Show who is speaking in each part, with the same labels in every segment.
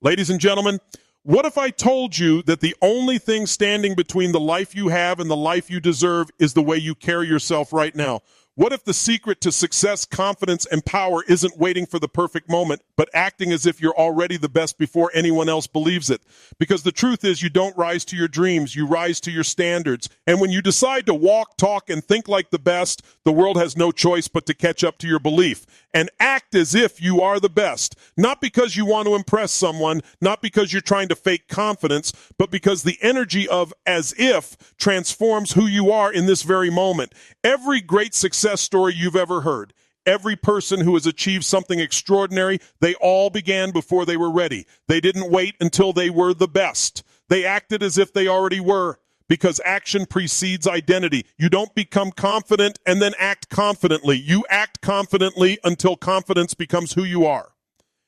Speaker 1: Ladies and gentlemen, what if I told you that the only thing standing between the life you have and the life you deserve is the way you carry yourself right now? What if the secret to success, confidence, and power isn't waiting for the perfect moment, but acting as if you're already the best before anyone else believes it? Because the truth is, you don't rise to your dreams, you rise to your standards. And when you decide to walk, talk, and think like the best, the world has no choice but to catch up to your belief. And act as if you are the best. Not because you want to impress someone, not because you're trying to fake confidence, but because the energy of as if transforms who you are in this very moment. Every great success story you've ever heard, every person who has achieved something extraordinary, they all began before they were ready. They didn't wait until they were the best. They acted as if they already were, because action precedes identity. You don't become confident and then act confidently. You act confidently until confidence becomes who you are.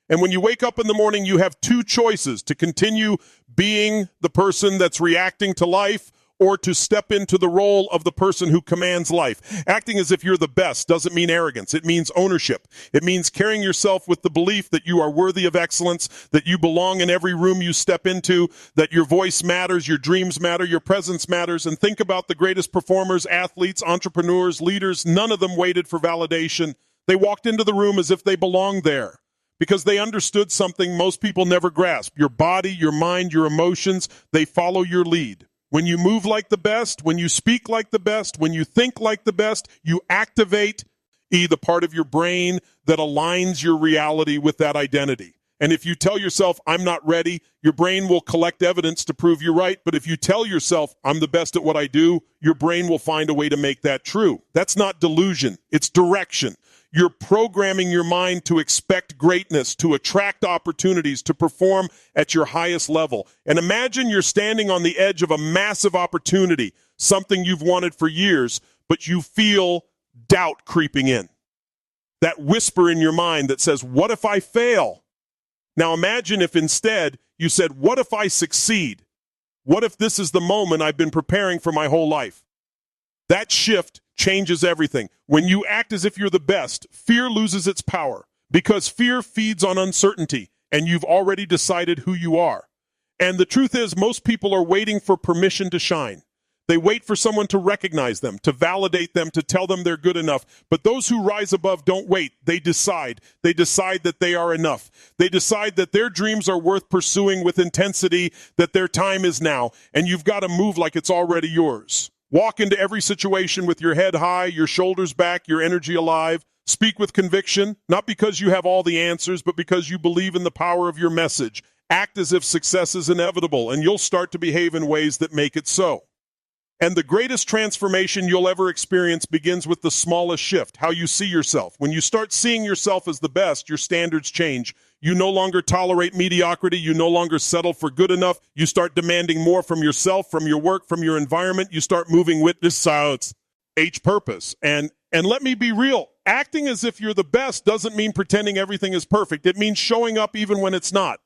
Speaker 1: And when you wake up in the morning, you have two choices: to continue being the person that's reacting to life, or to step into the role of the person who commands life. Acting as if you're the best doesn't mean arrogance. It means ownership. It means carrying yourself with the belief that you are worthy of excellence, that you belong in every room you step into, that your voice matters, your dreams matter, your presence matters. And think about the greatest performers, athletes, entrepreneurs, leaders. None of them waited for validation. They walked into the room as if they belonged there, because they understood something most people never grasp. Your body, your mind, your emotions, they follow your lead. When you move like the best, when you speak like the best, when you think like the best, you activate the part of your brain that aligns your reality with that identity. And if you tell yourself, I'm not ready, your brain will collect evidence to prove you're right. But if you tell yourself, I'm the best at what I do, your brain will find a way to make that true. That's not delusion. It's direction. You're programming your mind to expect greatness, to attract opportunities, to perform at your highest level. And imagine you're standing on the edge of a massive opportunity, something you've wanted for years, but you feel doubt creeping in. That whisper in your mind that says, what if I fail? Now imagine if instead you said, what if I succeed? What if this is the moment I've been preparing for my whole life? That shift changes everything. When you act as if you're the best, fear loses its power, because fear feeds on uncertainty, and you've already decided who you are. And the truth is, most people are waiting for permission to shine. They wait for someone to recognize them, to validate them, to tell them they're good enough. But those who rise above don't wait. They decide. They decide that they are enough. They decide that their dreams are worth pursuing with intensity, that their time is now, and you've got to move like it's already yours. Walk into every situation with your head high, your shoulders back, your energy alive. Speak with conviction, not because you have all the answers, but because you believe in the power of your message. Act as if success is inevitable, and you'll start to behave in ways that make it so. And the greatest transformation you'll ever experience begins with the smallest shift, how you see yourself. When you start seeing yourself as the best, your standards change. You no longer tolerate mediocrity. You no longer settle for good enough. You start demanding more from yourself, from your work, from your environment. You start moving with this purpose. And let me be real. Acting as if you're the best doesn't mean pretending everything is perfect. It means showing up even when it's not.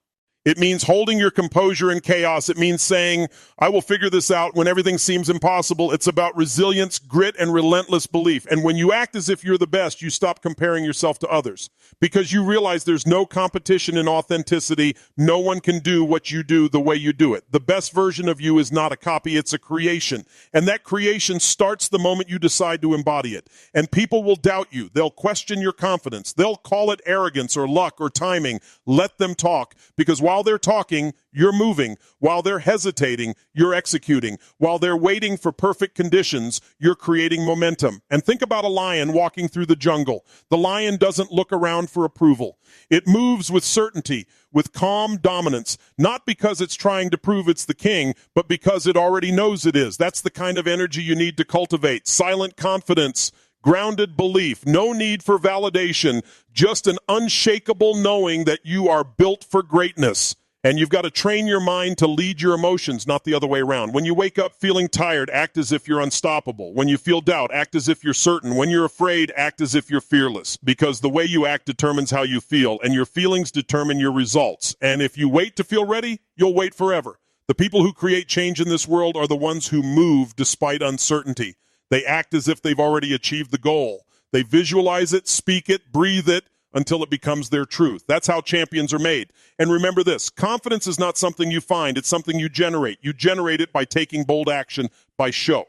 Speaker 1: It means holding your composure in chaos. It means saying, I will figure this out when everything seems impossible. It's about resilience, grit, and relentless belief. And when you act as if you're the best, you stop comparing yourself to others, because you realize there's no competition in authenticity. No one can do what you do the way you do it. The best version of you is not a copy, it's a creation. And that creation starts the moment you decide to embody it. And people will doubt you. They'll question your confidence. They'll call it arrogance or luck or timing. Let them talk, because while they're talking, you're moving. While they're hesitating, you're executing. While they're waiting for perfect conditions, you're creating momentum. And think about a lion walking through the jungle. The lion doesn't look around for approval. It moves with certainty, with calm dominance, not because it's trying to prove it's the king, but because it already knows it is. That's the kind of energy you need to cultivate. Silent confidence, grounded belief, no need for validation, just an unshakable knowing that you are built for greatness. And you've got to train your mind to lead your emotions, not the other way around. When you wake up feeling tired, act as if you're unstoppable. When you feel doubt, act as if you're certain. When you're afraid, act as if you're fearless. Because the way you act determines how you feel, and your feelings determine your results. And if you wait to feel ready, you'll wait forever. The people who create change in this world are the ones who move despite uncertainty. They act as if they've already achieved the goal. They visualize it, speak it, breathe it, until it becomes their truth. That's how champions are made. And remember this, confidence is not something you find, it's something you generate. You generate it by taking bold action, by show.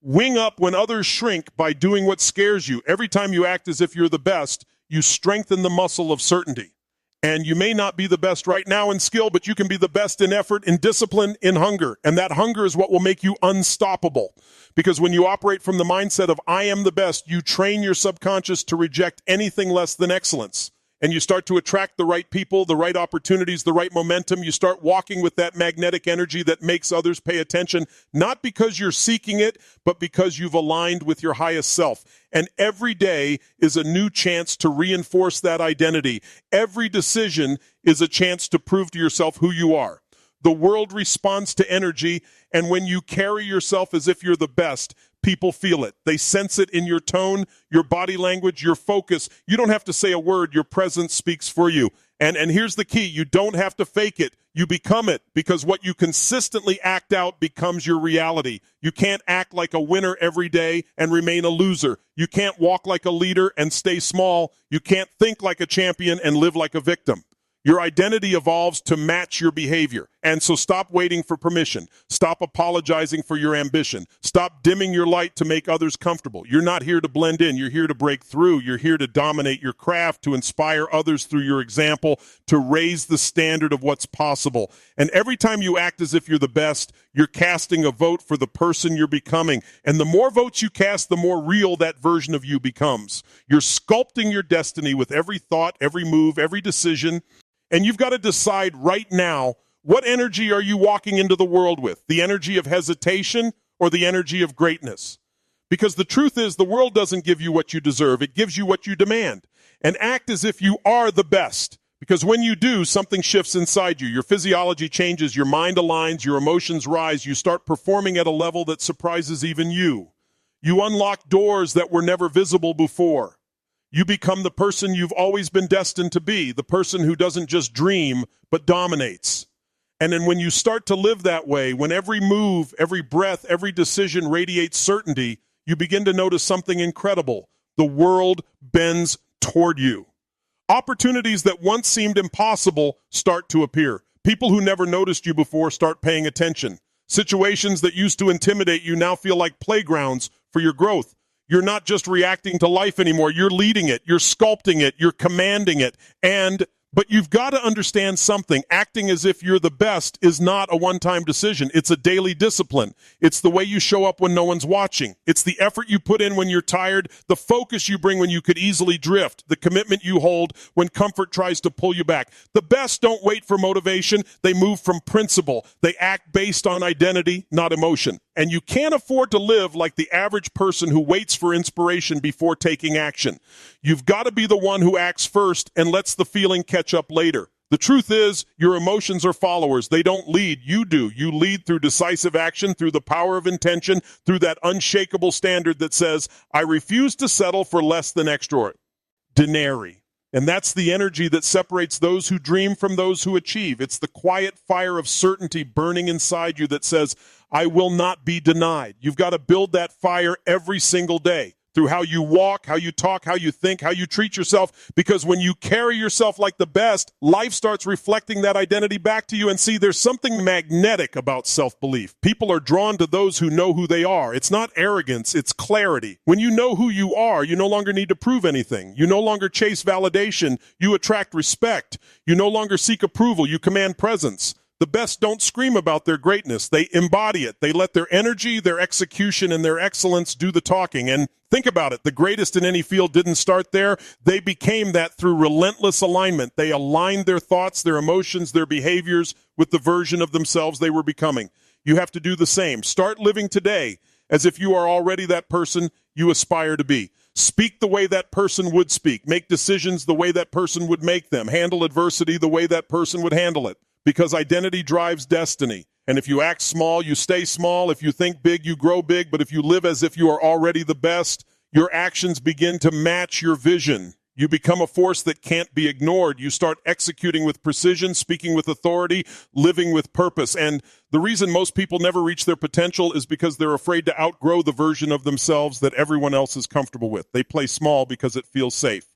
Speaker 1: Wing up when others shrink by doing what scares you. Every time you act as if you're the best, you strengthen the muscle of certainty. And you may not be the best right now in skill, but you can be the best in effort, in discipline, in hunger. And that hunger is what will make you unstoppable. Because when you operate from the mindset of I am the best, you train your subconscious to reject anything less than excellence. And you start to attract the right people, the right opportunities, the right momentum. You start walking with that magnetic energy that makes others pay attention, not because you're seeking it, but because you've aligned with your highest self. And every day is a new chance to reinforce that identity. Every decision is a chance to prove to yourself who you are. The world responds to energy, and when you carry yourself as if you're the best, people feel it. They sense it in your tone, your body language, your focus. You don't have to say a word. Your presence speaks for you. And here's the key. You don't have to fake it. You become it, because what you consistently act out becomes your reality. You can't act like a winner every day and remain a loser. You can't walk like a leader and stay small. You can't think like a champion and live like a victim. Your identity evolves to match your behavior. And so stop waiting for permission. Stop apologizing for your ambition. Stop dimming your light to make others comfortable. You're not here to blend in. You're here to break through. You're here to dominate your craft, to inspire others through your example, to raise the standard of what's possible. And every time you act as if you're the best, you're casting a vote for the person you're becoming. And the more votes you cast, the more real that version of you becomes. You're sculpting your destiny with every thought, every move, every decision. And you've got to decide right now, what energy are you walking into the world with? The energy of hesitation or the energy of greatness? Because the truth is, the world doesn't give you what you deserve. It gives you what you demand. And act as if you are the best. Because when you do, something shifts inside you. Your physiology changes, your mind aligns, your emotions rise. You start performing at a level that surprises even you. You unlock doors that were never visible before. You become the person you've always been destined to be, the person who doesn't just dream, but dominates. And then when you start to live that way, when every move, every breath, every decision radiates certainty, you begin to notice something incredible. The world bends toward you. Opportunities that once seemed impossible start to appear. People who never noticed you before start paying attention. Situations that used to intimidate you now feel like playgrounds for your growth. You're not just reacting to life anymore. You're leading it. You're sculpting it. You're commanding it. But you've got to understand something. Acting as if you're the best is not a one-time decision. It's a daily discipline. It's the way you show up when no one's watching. It's the effort you put in when you're tired, the focus you bring when you could easily drift, the commitment you hold when comfort tries to pull you back. The best don't wait for motivation. They move from principle. They act based on identity, not emotion. And you can't afford to live like the average person who waits for inspiration before taking action. You've got to be the one who acts first and lets the feeling catch up later. The truth is, your emotions are followers. They don't lead. You do. You lead through decisive action, through the power of intention, through that unshakable standard that says, I refuse to settle for less than extraordinary. And that's the energy that separates those who dream from those who achieve. It's the quiet fire of certainty burning inside you that says, I will not be denied. You've got to build that fire every single day through how you walk, how you talk, how you think, how you treat yourself. Because when you carry yourself like the best, life starts reflecting that identity back to you. And see, there's something magnetic about self-belief. People are drawn to those who know who they are. It's not arrogance, it's clarity. When you know who you are, you no longer need to prove anything. You no longer chase validation. You attract respect. You no longer seek approval. You command presence. The best don't scream about their greatness. They embody it. They let their energy, their execution, and their excellence do the talking. And think about it. The greatest in any field didn't start there. They became that through relentless alignment. They aligned their thoughts, their emotions, their behaviors with the version of themselves they were becoming. You have to do the same. Start living today as if you are already that person you aspire to be. Speak the way that person would speak. Make decisions the way that person would make them. Handle adversity the way that person would handle it. Because identity drives destiny. And if you act small, you stay small. If you think big, you grow big. But if you live as if you are already the best, your actions begin to match your vision. You become a force that can't be ignored. You start executing with precision, speaking with authority, living with purpose. And the reason most people never reach their potential is because they're afraid to outgrow the version of themselves that everyone else is comfortable with. They play small because it feels safe.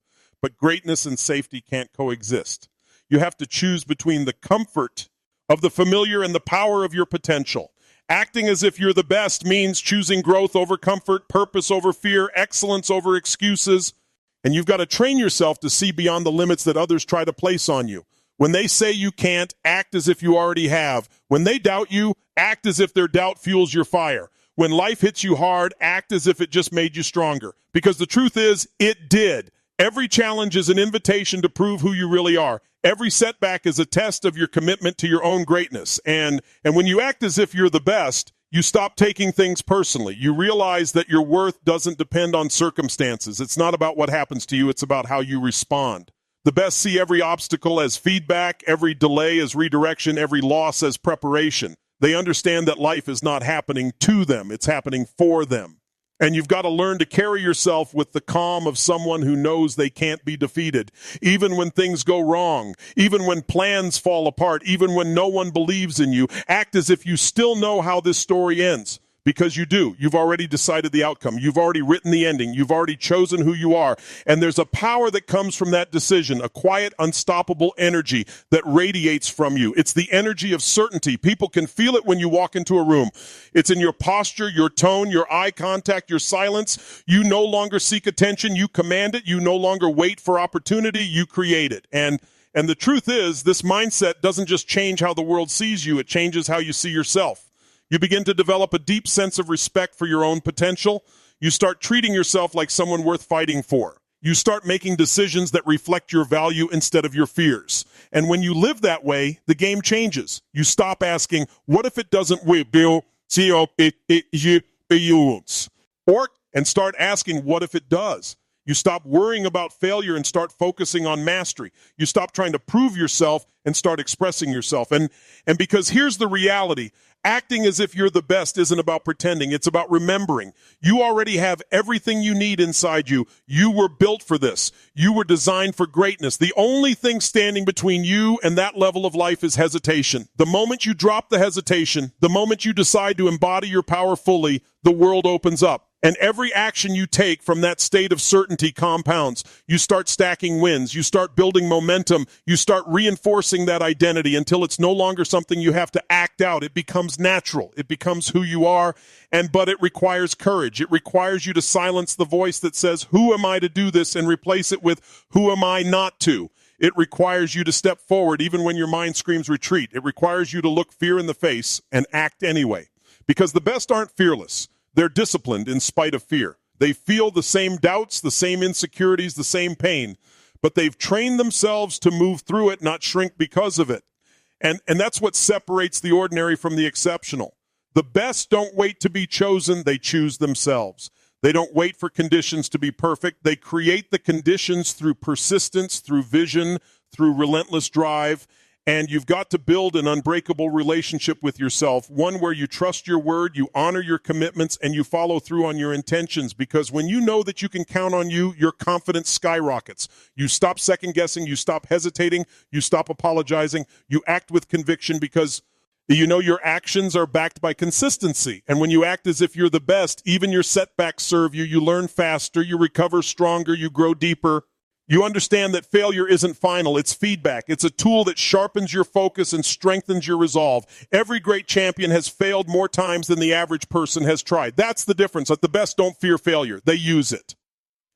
Speaker 1: but greatness and safety can't coexist. You have to choose between the comfort of the familiar and the power of your potential. Acting as if you're the best means choosing growth over comfort, purpose over fear, excellence over excuses. And you've got to train yourself to see beyond the limits that others try to place on you. When they say you can't, act as if you already have. When they doubt you, act as if their doubt fuels your fire. When life hits you hard, act as if it just made you stronger. Because the truth is, it did. Every challenge is an invitation to prove who you really are. Every setback is a test of your commitment to your own greatness. And when you act as if you're the best, you stop taking things personally. You realize that your worth doesn't depend on circumstances. It's not about what happens to you. It's about how you respond. The best see every obstacle as feedback, every delay as redirection, every loss as preparation. They understand that life is not happening to them. It's happening for them. And you've got to learn to carry yourself with the calm of someone who knows they can't be defeated. Even when things go wrong, even when plans fall apart, even when no one believes in you, act as if you still know how this story ends. Because you do. You've already decided the outcome. You've already written the ending. You've already chosen who you are. And there's a power that comes from that decision, a quiet, unstoppable energy that radiates from you. It's the energy of certainty. People can feel it when you walk into a room. It's in your posture, your tone, your eye contact, your silence. You no longer seek attention. You command it. You no longer wait for opportunity. You create it. And the truth is, this mindset doesn't just change how the world sees you. It changes how you see yourself. You begin to develop a deep sense of respect for your own potential. You start treating yourself like someone worth fighting for. You start making decisions that reflect your value instead of your fears. And when you live that way, the game changes. You stop asking, what if it doesn't work? And start asking, what if it does? You stop worrying about failure and start focusing on mastery. You stop trying to prove yourself and start expressing yourself. And because here's the reality, acting as if you're the best isn't about pretending. It's about remembering. You already have everything you need inside you. You were built for this. You were designed for greatness. The only thing standing between you and that level of life is hesitation. The moment you drop the hesitation, the moment you decide to embody your power fully, the world opens up. And every action you take from that state of certainty compounds. You start stacking wins. You start building momentum. You start reinforcing that identity until it's no longer something you have to act out. It becomes natural. It becomes who you are. But it requires courage. It requires you to silence the voice that says, who am I to do this? And replace it with, who am I not to? It requires you to step forward even when your mind screams retreat. It requires you to look fear in the face and act anyway. Because the best aren't fearless. They're disciplined in spite of fear. They feel the same doubts, the same insecurities, the same pain, but they've trained themselves to move through it, not shrink because of it. And that's what separates the ordinary from the exceptional. The best don't wait to be chosen, they choose themselves. They don't wait for conditions to be perfect. They create the conditions through persistence, through vision, through relentless drive. And you've got to build an unbreakable relationship with yourself, one where you trust your word, you honor your commitments, and you follow through on your intentions. Because when you know that you can count on you, your confidence skyrockets. You stop second-guessing, you stop hesitating, you stop apologizing, you act with conviction because you know your actions are backed by consistency. And when you act as if you're the best, even your setbacks serve you. You learn faster, you recover stronger, you grow deeper. You understand that failure isn't final, it's feedback. It's a tool that sharpens your focus and strengthens your resolve. Every great champion has failed more times than the average person has tried. That's the difference. Like the best don't fear failure. They use it.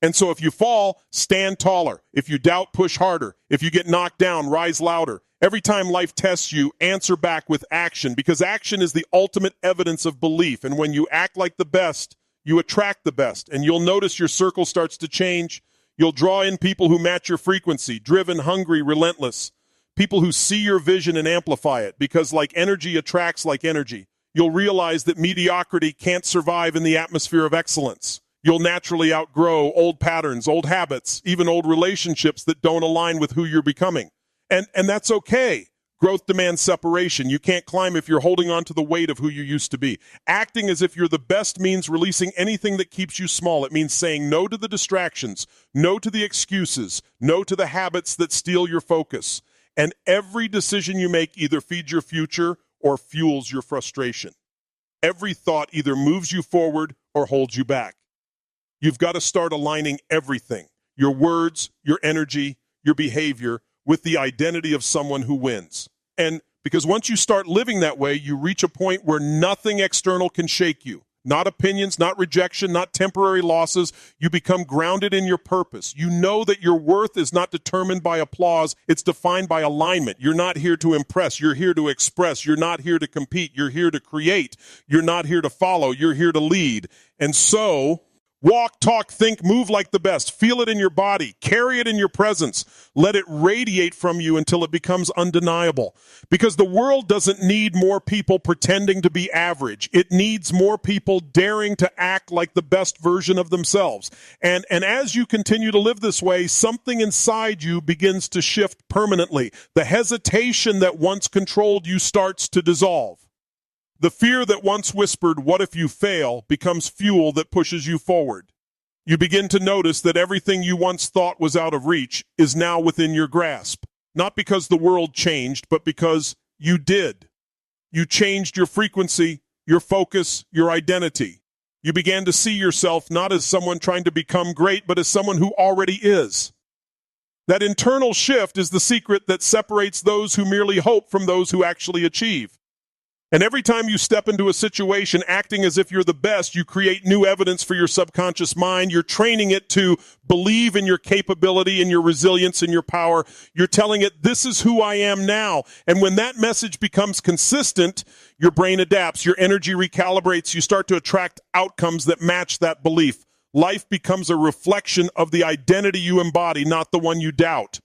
Speaker 1: And so if you fall, stand taller. If you doubt, push harder. If you get knocked down, rise louder. Every time life tests you, answer back with action, because action is the ultimate evidence of belief. And when you act like the best, you attract the best. And you'll notice your circle starts to change. You'll draw in people who match your frequency, driven, hungry, relentless. People who see your vision and amplify it, because like energy attracts like energy. You'll realize that mediocrity can't survive in the atmosphere of excellence. You'll naturally outgrow old patterns, old habits, even old relationships that don't align with who you're becoming. And that's okay. Growth demands separation. You can't climb if you're holding on to the weight of who you used to be. Acting as if you're the best means releasing anything that keeps you small. It means saying no to the distractions, no to the excuses, no to the habits that steal your focus. And every decision you make either feeds your future or fuels your frustration. Every thought either moves you forward or holds you back. You've got to start aligning everything. your words, your energy, your behavior with the identity of someone who wins. And because once you start living that way, you reach a point where nothing external can shake you. Not opinions, not rejection, not temporary losses. You become grounded in your purpose. You know that your worth is not determined by applause. It's defined by alignment. You're not here to impress. You're here to express. You're not here to compete. You're here to create. You're not here to follow. You're here to lead. And so, walk, talk, think, move like the best. Feel it in your body. Carry it in your presence. Let it radiate from you until it becomes undeniable. Because the world doesn't need more people pretending to be average. It needs more people daring to act like the best version of themselves. And as you continue to live this way, something inside you begins to shift permanently. The hesitation that once controlled you starts to dissolve. The fear that once whispered, "What if you fail?" becomes fuel that pushes you forward. You begin to notice that everything you once thought was out of reach is now within your grasp. Not because the world changed, but because you did. You changed your frequency, your focus, your identity. You began to see yourself not as someone trying to become great, but as someone who already is. That internal shift is the secret that separates those who merely hope from those who actually achieve. And every time you step into a situation acting as if you're the best, you create new evidence for your subconscious mind. You're training it to believe in your capability and your resilience and your power. You're telling it, this is who I am now. And when that message becomes consistent, your brain adapts, your energy recalibrates, you start to attract outcomes that match that belief. Life becomes a reflection of the identity you embody, not the one you doubt.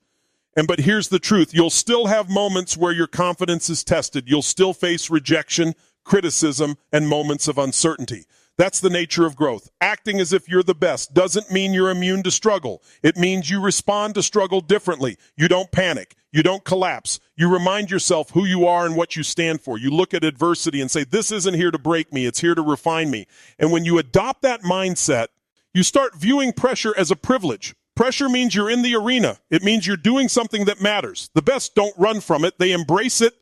Speaker 1: But here's the truth. You'll still have moments where your confidence is tested. You'll still face rejection, criticism, and moments of uncertainty. That's the nature of growth. Acting as if you're the best doesn't mean you're immune to struggle. It means you respond to struggle differently. You don't panic. You don't collapse. You remind yourself who you are and what you stand for. You look at adversity and say, this isn't here to break me. It's here to refine me. And when you adopt that mindset, you start viewing pressure as a privilege. Pressure means you're in the arena. It means you're doing something that matters. The best don't run from it. They embrace it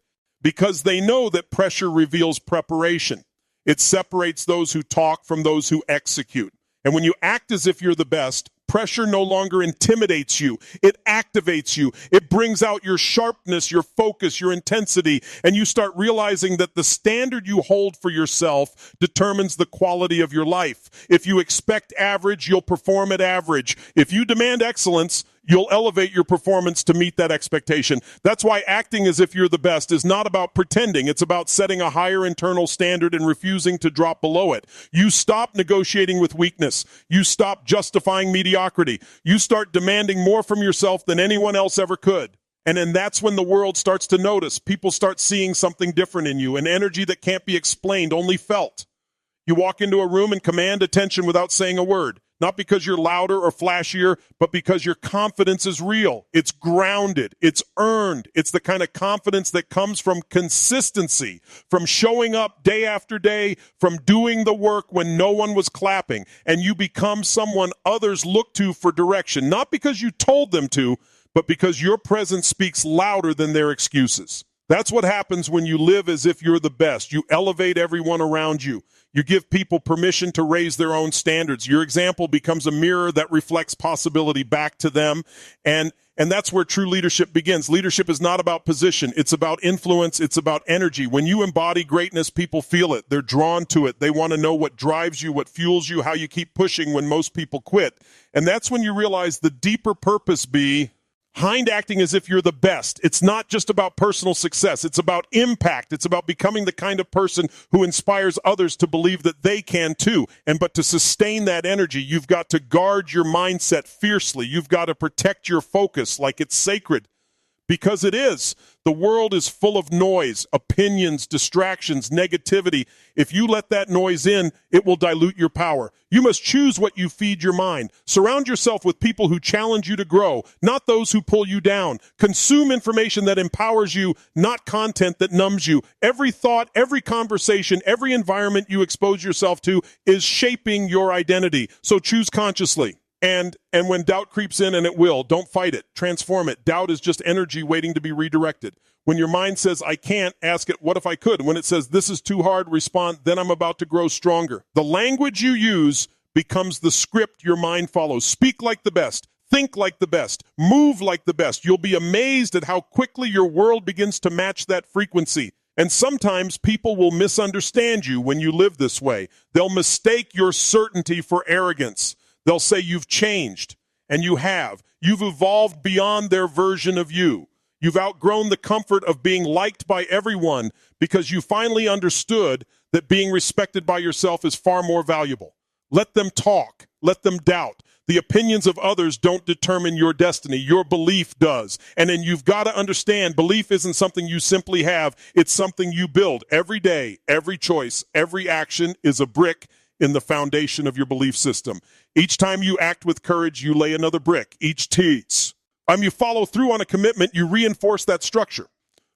Speaker 1: because they know that pressure reveals preparation. It separates those who talk from those who execute. And when you act as if you're the best, pressure no longer intimidates you. It activates you. It brings out your sharpness, your focus, your intensity, and you start realizing that the standard you hold for yourself determines the quality of your life. If you expect average, you'll perform at average. If you demand excellence, you'll elevate your performance to meet that expectation. That's why acting as if you're the best is not about pretending. It's about setting a higher internal standard and refusing to drop below it. You stop negotiating with weakness. You stop justifying mediocrity. You start demanding more from yourself than anyone else ever could. And then that's when the world starts to notice. People start seeing something different in you, an energy that can't be explained, only felt. You walk into a room and command attention without saying a word. Not because you're louder or flashier, but because your confidence is real. It's grounded. It's earned. It's the kind of confidence that comes from consistency, from showing up day after day, from doing the work when no one was clapping. And you become someone others look to for direction, not because you told them to, but because your presence speaks louder than their excuses. That's what happens when you live as if you're the best. You elevate everyone around you. You give people permission to raise their own standards. Your example becomes a mirror that reflects possibility back to them. And that's where true leadership begins. Leadership is not about position. It's about influence. It's about energy. When you embody greatness, people feel it. They're drawn to it. They want to know what drives you, what fuels you, how you keep pushing when most people quit. And that's when you realize the deeper purpose behind acting as if you're the best. It's not just about personal success. It's about impact. It's about becoming the kind of person who inspires others to believe that they can too. But to sustain that energy, you've got to guard your mindset fiercely. You've got to protect your focus like it's sacred. Because it is. The world is full of noise, opinions, distractions, negativity. If you let that noise in, it will dilute your power. You must choose what you feed your mind. Surround yourself with people who challenge you to grow, not those who pull you down. Consume information that empowers you, not content that numbs you. Every thought, every conversation, every environment you expose yourself to is shaping your identity. So choose consciously. And when doubt creeps in, and it will, don't fight it. Transform it. Doubt is just energy waiting to be redirected. When your mind says, I can't, ask it, what if I could? When it says, this is too hard, respond, then I'm about to grow stronger. The language you use becomes the script your mind follows. Speak like the best. Think like the best. Move like the best. You'll be amazed at how quickly your world begins to match that frequency. And sometimes people will misunderstand you when you live this way. They'll mistake your certainty for arrogance. They'll say you've changed, and you have. You've evolved beyond their version of you. You've outgrown the comfort of being liked by everyone because you finally understood that being respected by yourself is far more valuable. Let them talk. Let them doubt. The opinions of others don't determine your destiny. Your belief does. And then you've got to understand, belief isn't something you simply have. It's something you build every day. Every choice, every action is a brick in the foundation of your belief system. Each time you act with courage, you lay another brick. Each time you follow through on a commitment, you reinforce that structure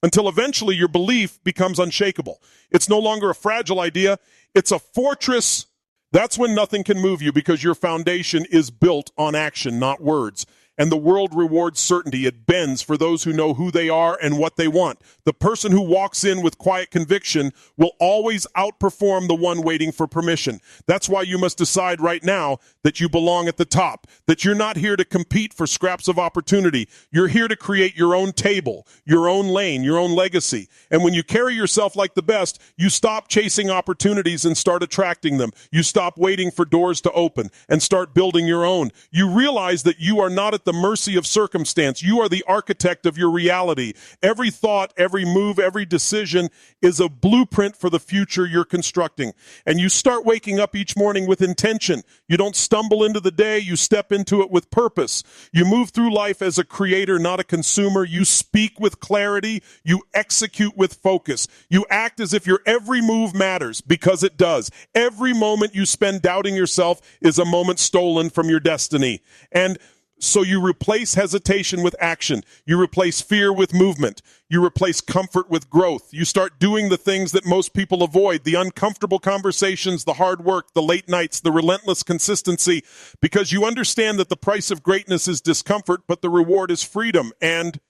Speaker 1: until eventually your belief becomes unshakable. It's no longer a fragile idea. It's a fortress. That's when nothing can move you because your foundation is built on action, not words. And the world rewards certainty. It bends for those who know who they are and what they want. The person who walks in with quiet conviction will always outperform the one waiting for permission. That's why you must decide right now that you belong at the top, that you're not here to compete for scraps of opportunity. You're here to create your own table, your own lane, your own legacy. And when you carry yourself like the best, you stop chasing opportunities and start attracting them. You stop waiting for doors to open and start building your own. You realize that you are not at the mercy of circumstance. You are the architect of your reality. Every thought, every move, every decision is a blueprint for the future you're constructing. And you start waking up each morning with intention. You don't stumble into the day, you step into it with purpose. You move through life as a creator, not a consumer. You speak with clarity. You execute with focus. You act as if your every move matters, because it does. Every moment you spend doubting yourself is a moment stolen from your destiny. And so you replace hesitation with action. You replace fear with movement. You replace comfort with growth. You start doing the things that most people avoid, the uncomfortable conversations, the hard work, the late nights, the relentless consistency, because you understand that the price of greatness is discomfort, but the reward is freedom. And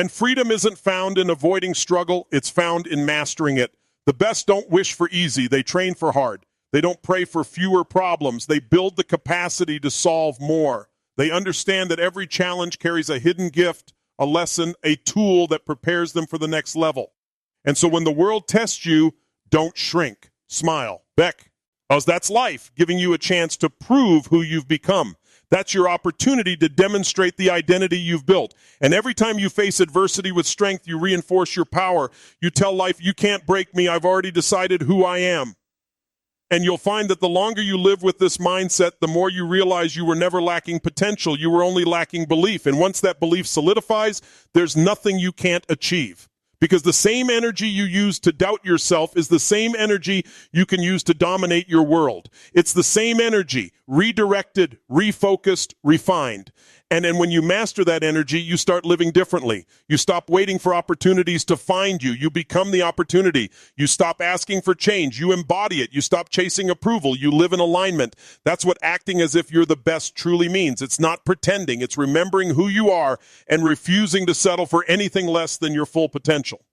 Speaker 1: freedom isn't found in avoiding struggle. It's found in mastering it. The best don't wish for easy. They train for hard. They don't pray for fewer problems. They build the capacity to solve more. They understand that every challenge carries a hidden gift, a lesson, a tool that prepares them for the next level. And so when the world tests you, don't shrink. Smile. Beck. Because that's life, giving you a chance to prove who you've become. That's your opportunity to demonstrate the identity you've built. And every time you face adversity with strength, you reinforce your power. You tell life, you can't break me. I've already decided who I am. And you'll find that the longer you live with this mindset, the more you realize you were never lacking potential. You were only lacking belief. And once that belief solidifies, there's nothing you can't achieve. Because the same energy you use to doubt yourself is the same energy you can use to dominate your world. It's the same energy, redirected, refocused, refined. And then when you master that energy, you start living differently. You stop waiting for opportunities to find you. You become the opportunity. You stop asking for change. You embody it. You stop chasing approval. You live in alignment. That's what acting as if you're the best truly means. It's not pretending. It's remembering who you are and refusing to settle for anything less than your full potential.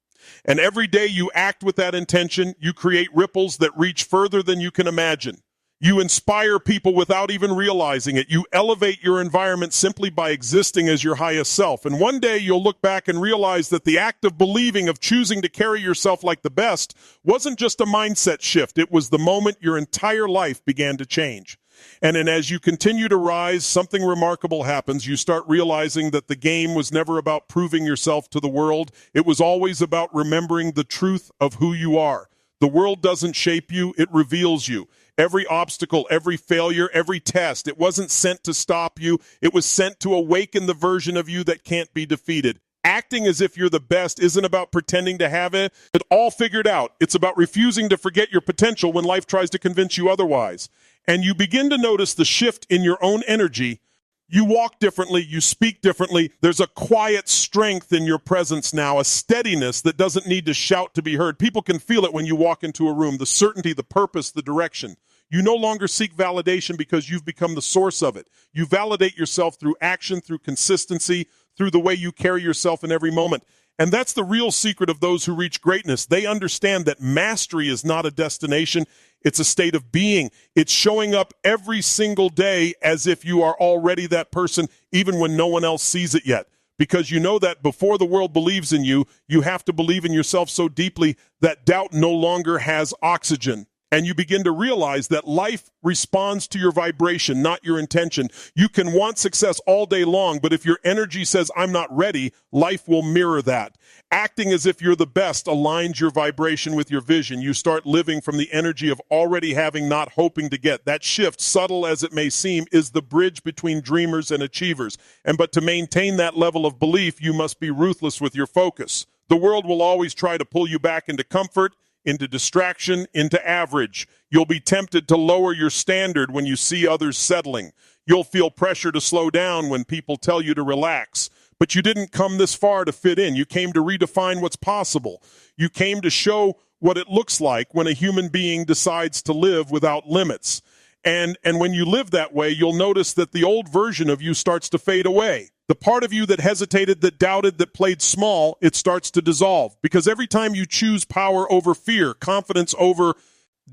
Speaker 1: And every day you act with that intention, you create ripples that reach further than you can imagine. You inspire people without even realizing it. You elevate your environment simply by existing as your highest self. And one day you'll look back and realize that the act of believing, of choosing to carry yourself like the best, wasn't just a mindset shift. It was the moment your entire life began to change. And then as you continue to rise, something remarkable happens. You start realizing that the game was never about proving yourself to the world. It was always about remembering the truth of who you are. The world doesn't shape you, it reveals you. Every obstacle, every failure, every test, it wasn't sent to stop you. It was sent to awaken the version of you that can't be defeated. Acting as if you're the best isn't about pretending to have it all figured out. It's about refusing to forget your potential when life tries to convince you otherwise. And you begin to notice the shift in your own energy. You walk differently, you speak differently. There's a quiet strength in your presence now, a steadiness that doesn't need to shout to be heard. People can feel it when you walk into a room, the certainty, the purpose, the direction. You no longer seek validation because you've become the source of it. You validate yourself through action, through consistency, through the way you carry yourself in every moment. And that's the real secret of those who reach greatness. They understand that mastery is not a destination, it's a state of being. It's showing up every single day as if you are already that person, even when no one else sees it yet. Because you know that before the world believes in you, you have to believe in yourself so deeply that doubt no longer has oxygen. And you begin to realize that life responds to your vibration, not your intention. You can want success all day long, but if your energy says, I'm not ready, life will mirror that. Acting as if you're the best aligns your vibration with your vision. You start living from the energy of already having, not hoping to get. That shift, subtle as it may seem, is the bridge between dreamers and achievers. But to maintain that level of belief, you must be ruthless with your focus. The world will always try to pull you back into comfort, into distraction, into average. You'll be tempted to lower your standard when you see others settling. You'll feel pressure to slow down when people tell you to relax. But you didn't come this far to fit in. You came to redefine what's possible. You came to show what it looks like when a human being decides to live without limits. And when you live that way, you'll notice that the old version of you starts to fade away. The part of you that hesitated, that doubted, that played small, it starts to dissolve. Because every time you choose power over fear, confidence over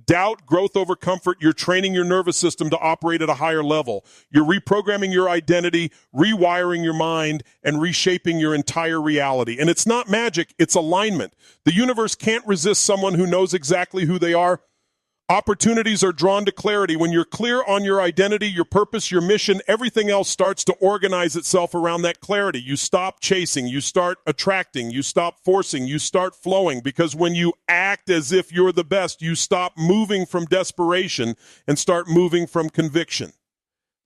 Speaker 1: doubt, growth over comfort, you're training your nervous system to operate at a higher level. You're reprogramming your identity, rewiring your mind, and reshaping your entire reality. And it's not magic, it's alignment. The universe can't resist someone who knows exactly who they are. Opportunities are drawn to clarity. When you're clear on your identity, your purpose, your mission, everything else starts to organize itself around that clarity. You stop chasing, you start attracting, you stop forcing, you start flowing. Because when you act as if you're the best, you stop moving from desperation and start moving from conviction.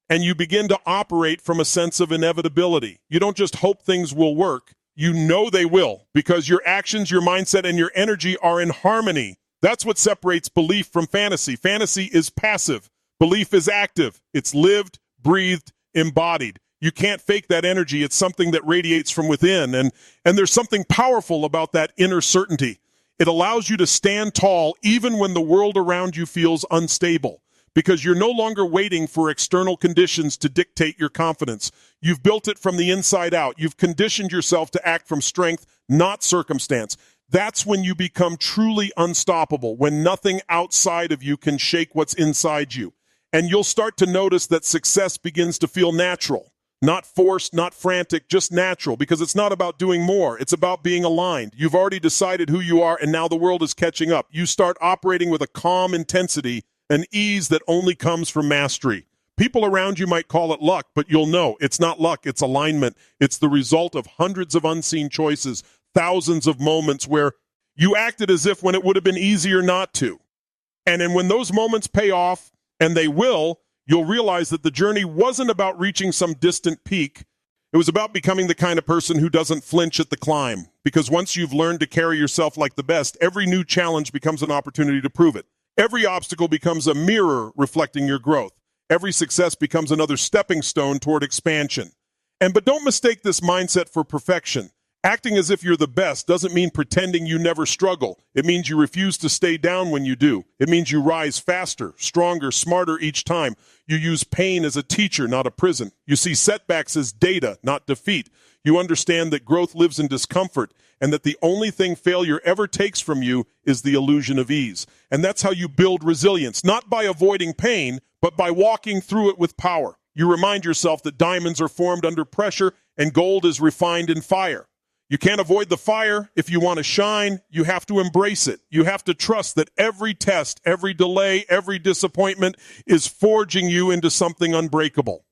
Speaker 1: And you begin to operate from a sense of inevitability. You don't just hope things will work. You know they will, because your actions, your mindset, and your energy are in harmony. That's what separates belief from fantasy. Fantasy is passive. Belief is active. It's lived, breathed, embodied. You can't fake that energy. It's something that radiates from within. And there's something powerful about that inner certainty. It allows you to stand tall even when the world around you feels unstable, because you're no longer waiting for external conditions to dictate your confidence. You've built it from the inside out. You've conditioned yourself to act from strength, not circumstance. That's when you become truly unstoppable, when nothing outside of you can shake what's inside you. And you'll start to notice that success begins to feel natural, not forced, not frantic, just natural, because it's not about doing more. It's about being aligned. You've already decided who you are, and now the world is catching up. You start operating with a calm intensity, an ease that only comes from mastery. People around you might call it luck, but you'll know it's not luck, it's alignment. It's the result of hundreds of unseen choices, thousands of moments where you acted as if when it would have been easier not to. And then when those moments pay off, and they will, you'll realize that the journey wasn't about reaching some distant peak. It was about becoming the kind of person who doesn't flinch at the climb. Because once you've learned to carry yourself like the best, every new challenge becomes an opportunity to prove it. Every obstacle becomes a mirror reflecting your growth. Every success becomes another stepping stone toward expansion. But don't mistake this mindset for perfection. Acting as if you're the best doesn't mean pretending you never struggle. It means you refuse to stay down when you do. It means you rise faster, stronger, smarter each time. You use pain as a teacher, not a prison. You see setbacks as data, not defeat. You understand that growth lives in discomfort, and that the only thing failure ever takes from you is the illusion of ease. And that's how you build resilience, not by avoiding pain, but by walking through it with power. You remind yourself that diamonds are formed under pressure and gold is refined in fire. You can't avoid the fire. If you want to shine, you have to embrace it. You have to trust that every test, every delay, every disappointment is forging you into something unbreakable.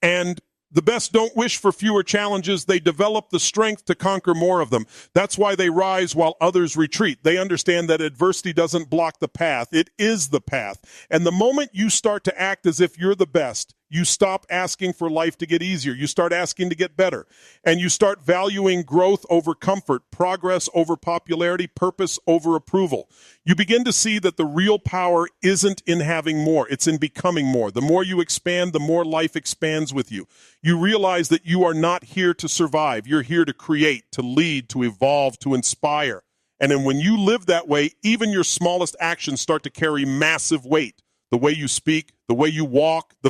Speaker 1: And the best don't wish for fewer challenges. They develop the strength to conquer more of them. That's why they rise while others retreat. They understand that adversity doesn't block the path. It is the path. And the moment you start to act as if you're the best, you stop asking for life to get easier. You start asking to get better. And you start valuing growth over comfort, progress over popularity, purpose over approval. You begin to see that the real power isn't in having more. It's in becoming more. The more you expand, the more life expands with you. You realize that you are not here to survive. You're here to create, to lead, to evolve, to inspire. And then when you live that way, even your smallest actions start to carry massive weight. The way you speak, the way you walk, the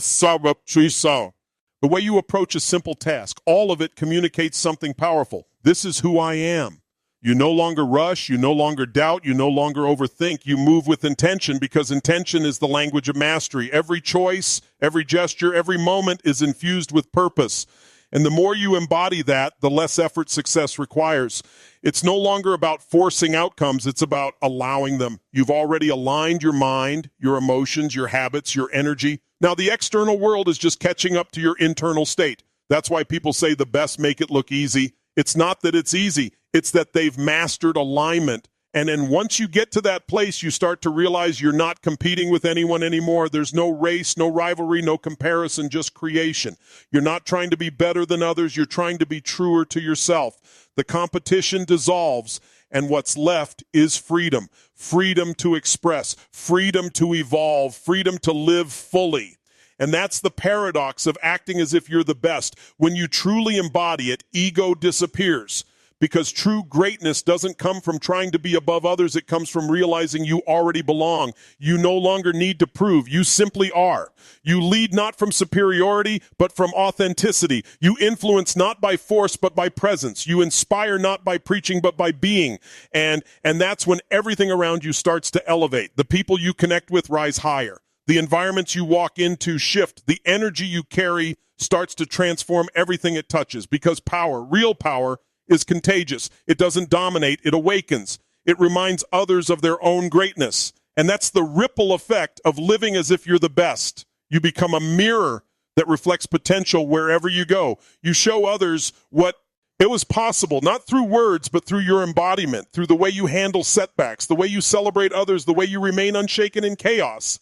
Speaker 1: way you approach a simple task, all of it communicates something powerful. This is who I am. You no longer rush, you no longer doubt, you no longer overthink. You move with intention because intention is the language of mastery. Every choice, every gesture, every moment is infused with purpose. And the more you embody that, the less effort success requires. It's no longer about forcing outcomes, it's about allowing them. You've already aligned your mind, your emotions, your habits, your energy. Now the external world is just catching up to your internal state. That's why people say the best make it look easy. It's not that it's easy, it's that they've mastered alignment. And then once you get to that place, you start to realize you're not competing with anyone anymore. There's no race, no rivalry, no comparison, just creation. You're not trying to be better than others. You're trying to be truer to yourself. The competition dissolves, and what's left is freedom. Freedom to express, freedom to evolve, freedom to live fully. And that's the paradox of acting as if you're the best. When you truly embody it, ego disappears. Because true greatness doesn't come from trying to be above others. It comes from realizing you already belong. You no longer need to prove. You simply are. You lead not from superiority, but from authenticity. You influence not by force, but by presence. You inspire not by preaching, but by being. And that's when everything around you starts to elevate. The people you connect with rise higher. The environments you walk into shift. The energy you carry starts to transform everything it touches. Because power, real power, is contagious. It doesn't dominate, it awakens. It reminds others of their own greatness. And that's the ripple effect of living as if you're the best. You become a mirror that reflects potential wherever you go. You show others what it was possible, not through words, but through your embodiment, through the way you handle setbacks, the way you celebrate others, the way you remain unshaken in chaos.